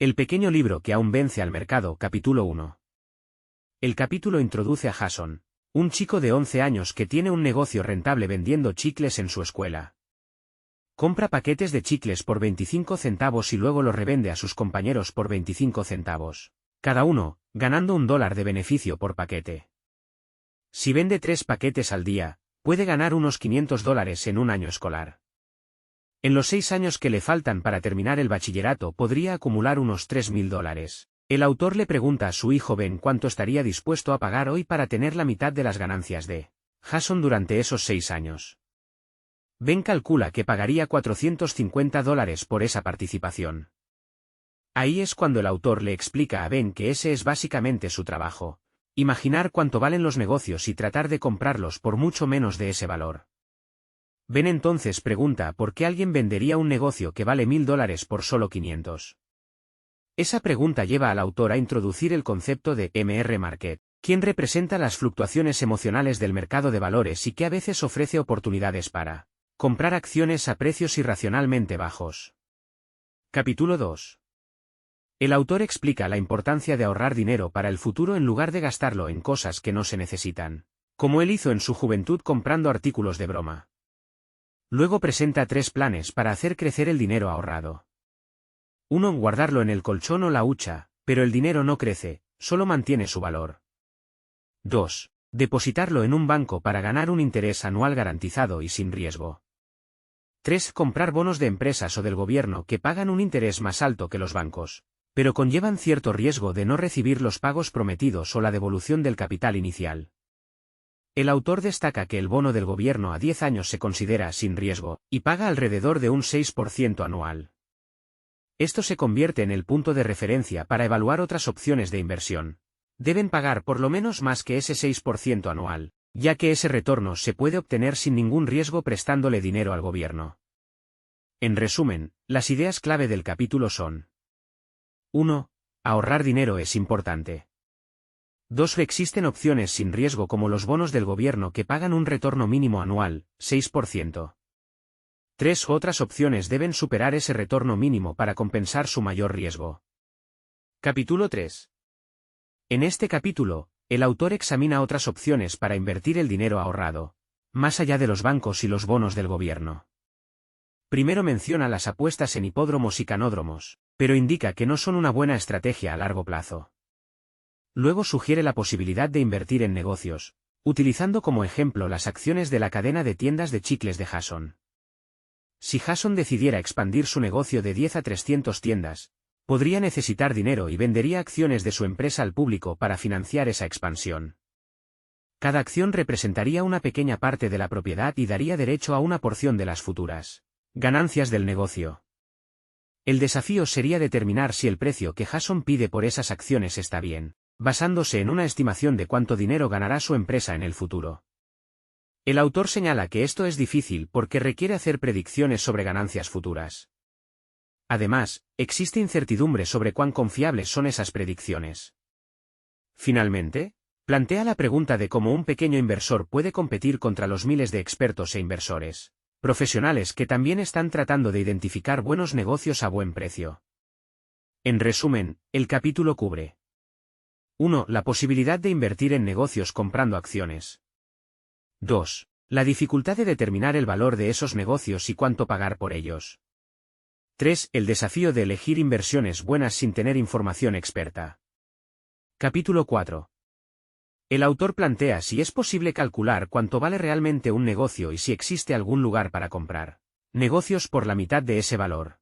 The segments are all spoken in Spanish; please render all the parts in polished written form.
El pequeño libro que aún vence al mercado, capítulo 1. El capítulo introduce a Jason, un chico de 11 años que tiene un negocio rentable vendiendo chicles en su escuela. Compra paquetes de chicles por 25 centavos y luego los revende a sus compañeros por 25 centavos, cada uno, ganando $1 de beneficio por paquete. Si vende 3 paquetes al día, puede ganar unos $500 en un año escolar. En los 6 años que le faltan para terminar el bachillerato podría acumular unos $3,000. El autor le pregunta a su hijo Ben cuánto estaría dispuesto a pagar hoy para tener la mitad de las ganancias de Jason durante esos 6 años. Ben calcula que pagaría $450 por esa participación. Ahí es cuando el autor le explica a Ben que ese es básicamente su trabajo: imaginar cuánto valen los negocios y tratar de comprarlos por mucho menos de ese valor. Ben entonces pregunta por qué alguien vendería un negocio que vale $1,000 por solo 500. Esa pregunta lleva al autor a introducir el concepto de MR Market, quien representa las fluctuaciones emocionales del mercado de valores y que a veces ofrece oportunidades para comprar acciones a precios irracionalmente bajos. Capítulo 2. El autor explica la importancia de ahorrar dinero para el futuro en lugar de gastarlo en cosas que no se necesitan, como él hizo en su juventud comprando artículos de broma. Luego presenta 3 planes para hacer crecer el dinero ahorrado. 1. Guardarlo en el colchón o la hucha, pero el dinero no crece, solo mantiene su valor. 2. Depositarlo en un banco para ganar un interés anual garantizado y sin riesgo. 3. Comprar bonos de empresas o del gobierno que pagan un interés más alto que los bancos, pero conllevan cierto riesgo de no recibir los pagos prometidos o la devolución del capital inicial. El autor destaca que el bono del gobierno a 10 años se considera sin riesgo, y paga alrededor de un 6% anual. Esto se convierte en el punto de referencia para evaluar otras opciones de inversión. Deben pagar por lo menos más que ese 6% anual, ya que ese retorno se puede obtener sin ningún riesgo prestándole dinero al gobierno. En resumen, las ideas clave del capítulo son: 1. Ahorrar dinero es importante. 2. Existen opciones sin riesgo como los bonos del gobierno que pagan un retorno mínimo anual, 6%. 3. Otras opciones deben superar ese retorno mínimo para compensar su mayor riesgo. Capítulo 3. En este capítulo, el autor examina otras opciones para invertir el dinero ahorrado, más allá de los bancos y los bonos del gobierno. Primero menciona las apuestas en hipódromos y canódromos, pero indica que no son una buena estrategia a largo plazo. Luego sugiere la posibilidad de invertir en negocios, utilizando como ejemplo las acciones de la cadena de tiendas de chicles de Jason. Si Jason decidiera expandir su negocio de 10 a 300 tiendas, podría necesitar dinero y vendería acciones de su empresa al público para financiar esa expansión. Cada acción representaría una pequeña parte de la propiedad y daría derecho a una porción de las futuras ganancias del negocio. El desafío sería determinar si el precio que Jason pide por esas acciones está bien, basándose en una estimación de cuánto dinero ganará su empresa en el futuro. El autor señala que esto es difícil porque requiere hacer predicciones sobre ganancias futuras. Además, existe incertidumbre sobre cuán confiables son esas predicciones. Finalmente, plantea la pregunta de cómo un pequeño inversor puede competir contra los miles de expertos e inversores profesionales que también están tratando de identificar buenos negocios a buen precio. En resumen, el capítulo cubre: 1. La posibilidad de invertir en negocios comprando acciones. 2. La dificultad de determinar el valor de esos negocios y cuánto pagar por ellos. 3. El desafío de elegir inversiones buenas sin tener información experta. Capítulo 4. El autor plantea si es posible calcular cuánto vale realmente un negocio y si existe algún lugar para comprar negocios por la mitad de ese valor.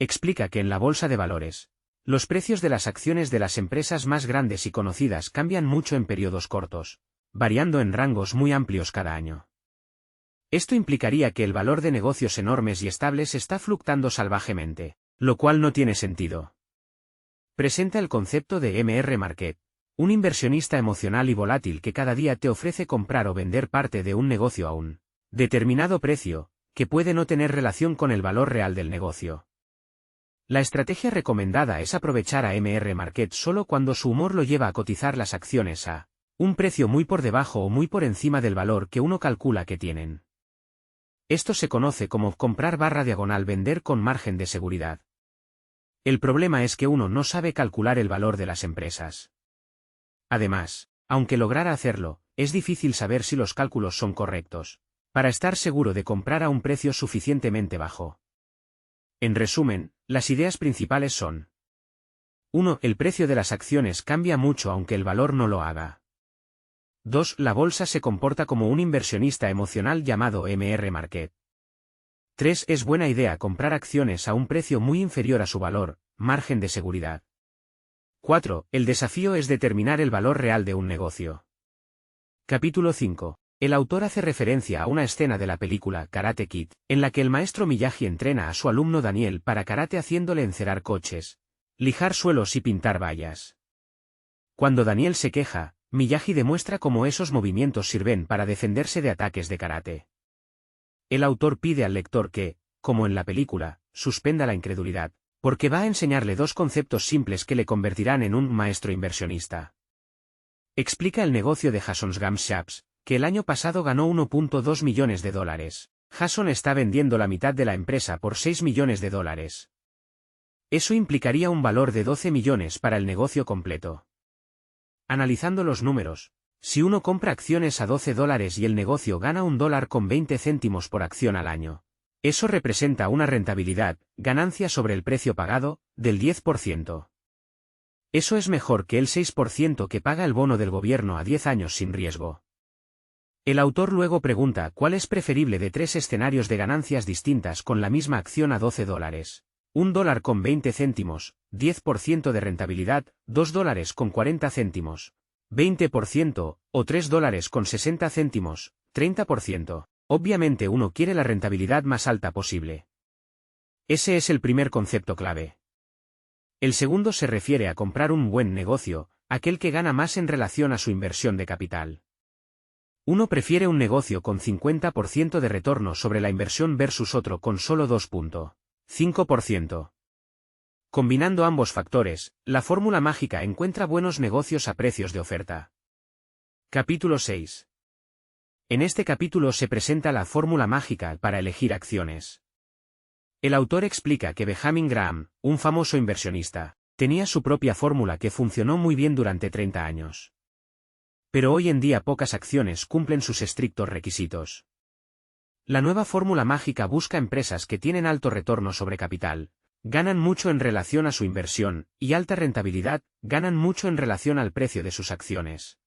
Explica que en la bolsa de valores, los precios de las acciones de las empresas más grandes y conocidas cambian mucho en periodos cortos, variando en rangos muy amplios cada año. Esto implicaría que el valor de negocios enormes y estables está fluctuando salvajemente, lo cual no tiene sentido. Presenta el concepto de MR Market, un inversionista emocional y volátil que cada día te ofrece comprar o vender parte de un negocio a un determinado precio, que puede no tener relación con el valor real del negocio. La estrategia recomendada es aprovechar a MR Market solo cuando su humor lo lleva a cotizar las acciones a un precio muy por debajo o muy por encima del valor que uno calcula que tienen. Esto se conoce como comprar /vender con margen de seguridad. El problema es que uno no sabe calcular el valor de las empresas. Además, aunque lograra hacerlo, es difícil saber si los cálculos son correctos, para estar seguro de comprar a un precio suficientemente bajo. En resumen, las ideas principales son: 1. El precio de las acciones cambia mucho aunque el valor no lo haga. 2. La bolsa se comporta como un inversionista emocional llamado MR Market. 3. Es buena idea comprar acciones a un precio muy inferior a su valor, margen de seguridad. 4. El desafío es determinar el valor real de un negocio. Capítulo 5. El autor hace referencia a una escena de la película Karate Kid, en la que el maestro Miyagi entrena a su alumno Daniel para karate haciéndole encerar coches, lijar suelos y pintar vallas. Cuando Daniel se queja, Miyagi demuestra cómo esos movimientos sirven para defenderse de ataques de karate. El autor pide al lector que, como en la película, suspenda la incredulidad, porque va a enseñarle dos conceptos simples que le convertirán en un maestro inversionista. Explica el negocio de Jason's Gum Shops, que el año pasado ganó $1.2 millones. Jason está vendiendo la mitad de la empresa por $6 millones. Eso implicaría un valor de 12 millones para el negocio completo. Analizando los números, si uno compra acciones a $12 y el negocio gana $1.20 por acción al año, eso representa una rentabilidad, ganancia sobre el precio pagado, del 10%. Eso es mejor que el 6% que paga el bono del gobierno a 10 años sin riesgo. El autor luego pregunta cuál es preferible de tres escenarios de ganancias distintas con la misma acción a $12. $1.20, 10% de rentabilidad, $2.40, 20%, o $3.60, 30%. Obviamente uno quiere la rentabilidad más alta posible. Ese es el primer concepto clave. El segundo se refiere a comprar un buen negocio, aquel que gana más en relación a su inversión de capital. Uno prefiere un negocio con 50% de retorno sobre la inversión versus otro con solo 2.5%. Combinando ambos factores, la fórmula mágica encuentra buenos negocios a precios de oferta. Capítulo 6. En este capítulo se presenta la fórmula mágica para elegir acciones. El autor explica que Benjamin Graham, un famoso inversionista, tenía su propia fórmula que funcionó muy bien durante 30 años. Pero hoy en día pocas acciones cumplen sus estrictos requisitos. La nueva fórmula mágica busca empresas que tienen alto retorno sobre capital, ganan mucho en relación a su inversión, y alta rentabilidad, ganan mucho en relación al precio de sus acciones.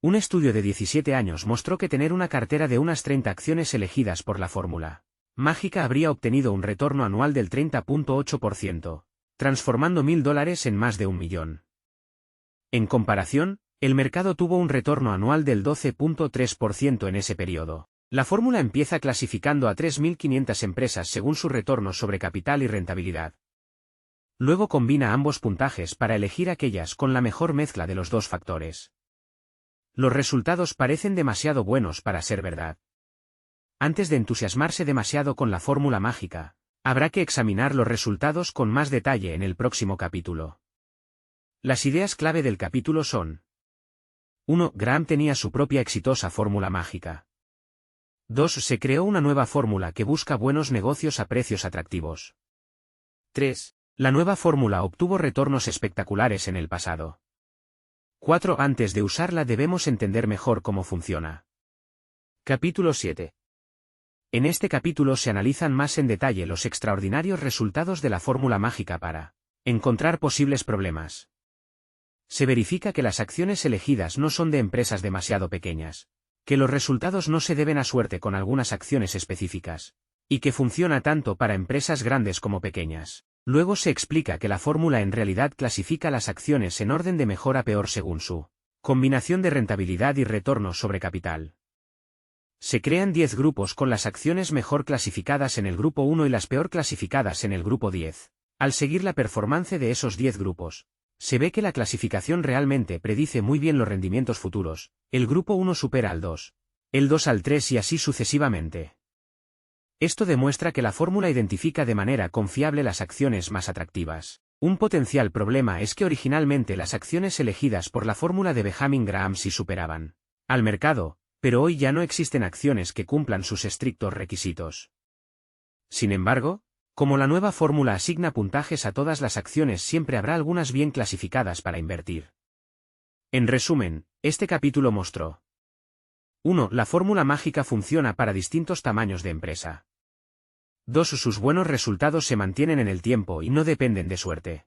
Un estudio de 17 años mostró que tener una cartera de unas 30 acciones elegidas por la fórmula mágica habría obtenido un retorno anual del 30.8%, transformando $1.000 en más de $1 millón. En comparación, el mercado tuvo un retorno anual del 12.3% en ese periodo. La fórmula empieza clasificando a 3.500 empresas según su retorno sobre capital y rentabilidad. Luego combina ambos puntajes para elegir aquellas con la mejor mezcla de los dos factores. Los resultados parecen demasiado buenos para ser verdad. Antes de entusiasmarse demasiado con la fórmula mágica, habrá que examinar los resultados con más detalle en el próximo capítulo. Las ideas clave del capítulo son: 1. Graham tenía su propia exitosa fórmula mágica. 2. Se creó una nueva fórmula que busca buenos negocios a precios atractivos. 3. La nueva fórmula obtuvo retornos espectaculares en el pasado. 4. Antes de usarla debemos entender mejor cómo funciona. Capítulo 7. En este capítulo se analizan más en detalle los extraordinarios resultados de la fórmula mágica para encontrar posibles problemas. Se verifica que las acciones elegidas no son de empresas demasiado pequeñas, que los resultados no se deben a suerte con algunas acciones específicas, y que funciona tanto para empresas grandes como pequeñas. Luego se explica que la fórmula en realidad clasifica las acciones en orden de mejor a peor según su combinación de rentabilidad y retorno sobre capital. Se crean 10 grupos con las acciones mejor clasificadas en el grupo 1 y las peor clasificadas en el grupo 10. Al seguir la performance de esos 10 grupos, se ve que la clasificación realmente predice muy bien los rendimientos futuros. El grupo 1 supera al 2, el 2 al 3 y así sucesivamente. Esto demuestra que la fórmula identifica de manera confiable las acciones más atractivas. Un potencial problema es que originalmente las acciones elegidas por la fórmula de Benjamin Graham sí superaban al mercado, pero hoy ya no existen acciones que cumplan sus estrictos requisitos. Sin embargo, Como la nueva fórmula asigna puntajes a todas las acciones, siempre habrá algunas bien clasificadas para invertir. En resumen, este capítulo mostró: 1. La fórmula mágica funciona para distintos tamaños de empresa. 2. Sus buenos resultados se mantienen en el tiempo y no dependen de suerte.